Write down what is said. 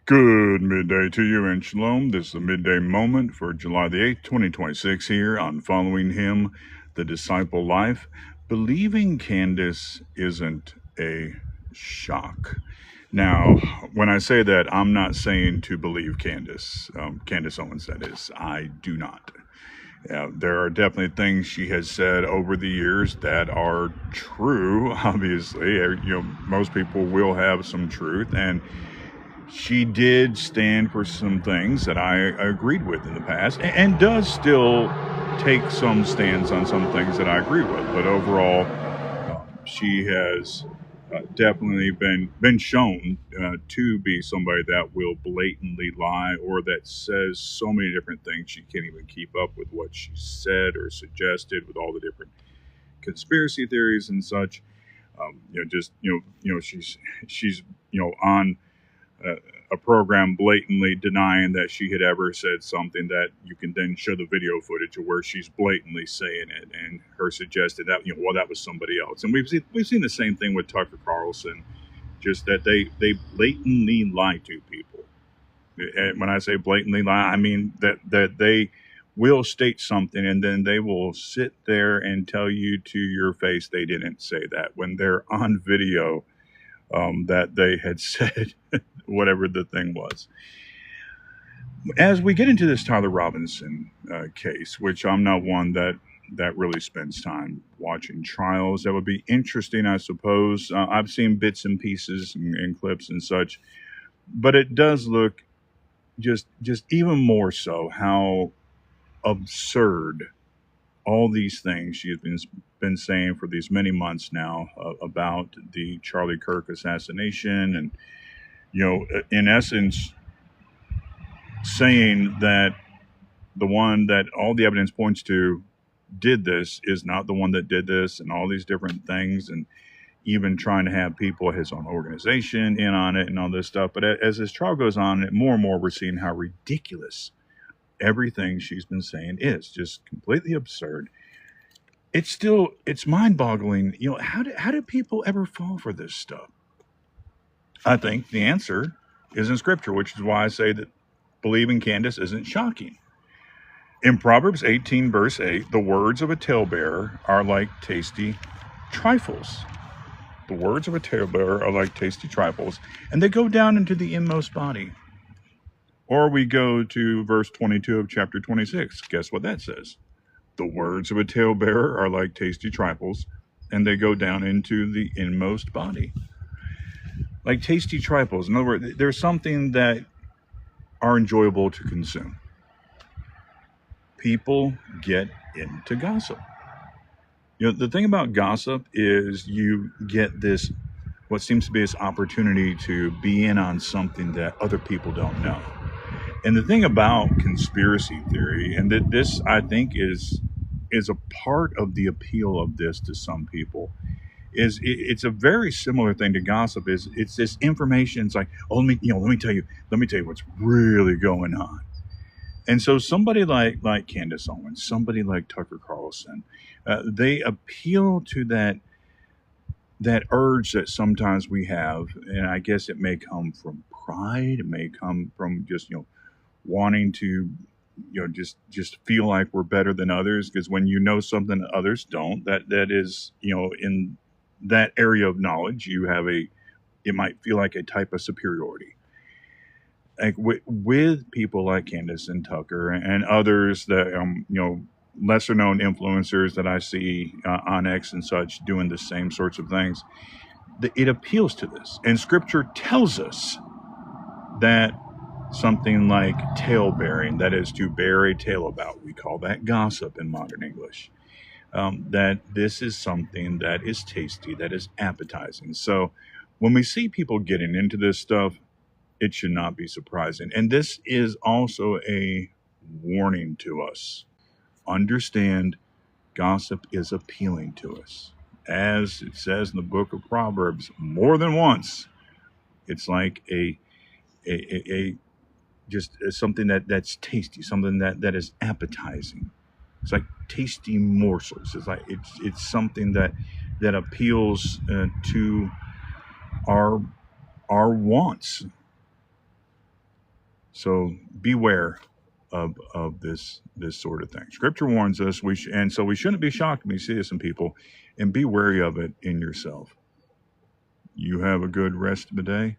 Good midday to you and shalom. This is the midday moment for July the 8th, 2026 here on Following Him, the Disciple Life. Believing Candace isn't a shock. Now, when I say that, I'm not saying to believe Candace. Candace Owens, that is. I do not. There are definitely things she has said over the years that are true, obviously. Most people will have some truth, and she did stand for some things that I agreed with in the past, and does still take some stands on some things that I agree with. But overall, she has definitely been shown to be somebody that will blatantly lie, or that says so many different things she can't even keep up with what she said or suggested, with all the different conspiracy theories and such. She's on uh, a program blatantly denying that she had ever said something, that you can then show the video footage of where she's blatantly saying it, and her suggested that well, that was somebody else. And we've seen the same thing with Tucker Carlson, just that they blatantly lie to people. And when I say blatantly lie, I mean that they will state something, and then they will sit there and tell you to your face they didn't say that, when they're on video, that they had said whatever the thing was. As we get into this Tyler Robinson case, which I'm not one that really spends time watching trials, that would be interesting, I suppose. I've seen bits and pieces and clips and such, but it does look just even more so how absurd all these things she's been saying for these many months now, about the Charlie Kirk assassination, and in essence saying that the one that all the evidence points to did this is not the one that did this, and all these different things, and even trying to have people at his own organization in on it and all this stuff. But as this trial goes on, more and more we're seeing how ridiculous everything she's been saying is, just completely absurd. It's mind-boggling. How do people ever fall for this stuff? I think the answer is in scripture, which is why I say that believing Candace isn't shocking. In Proverbs 18, verse 8, the words of a talebearer are like tasty trifles. The words of a talebearer are like tasty trifles, and they go down into the inmost body. Or we go to verse 22 of chapter 26. Guess what that says? The words of a talebearer are like tasty trifles, and they go down into the inmost body. Like tasty trifles. In other words, there's something that are enjoyable to consume. People get into gossip. The thing about gossip is you get this, what seems to be this opportunity to be in on something that other people don't know. And the thing about conspiracy theory, and that this I think is a part of the appeal of this to some people, is it's a very similar thing to gossip. Is it's this information. It's like, oh, let me tell you what's really going on. And so somebody like Candace Owens, somebody like Tucker Carlson, they appeal to that urge that sometimes we have, and I guess it may come from pride, it may come from just wanting to just feel like we're better than others, because when you know something that others don't, that is in that area of knowledge, it might feel like a type of superiority. Like with people like Candace and Tucker and others that lesser known influencers that I see on X and such doing the same sorts of things, it appeals to this. And Scripture tells us that something like tale bearing, that is to bear a tale about, we call that gossip in modern English. That this is something that is tasty, that is appetizing. So when we see people getting into this stuff, it should not be surprising. And this is also a warning to us. Understand, gossip is appealing to us. As it says in the book of Proverbs more than once, it's like a just something that's tasty, something that is appetizing. It's like tasty morsels. It's something that appeals to our wants. So beware of this sort of thing. Scripture warns us, and so we shouldn't be shocked when we see this in people, and be wary of it in yourself. You have a good rest of the day.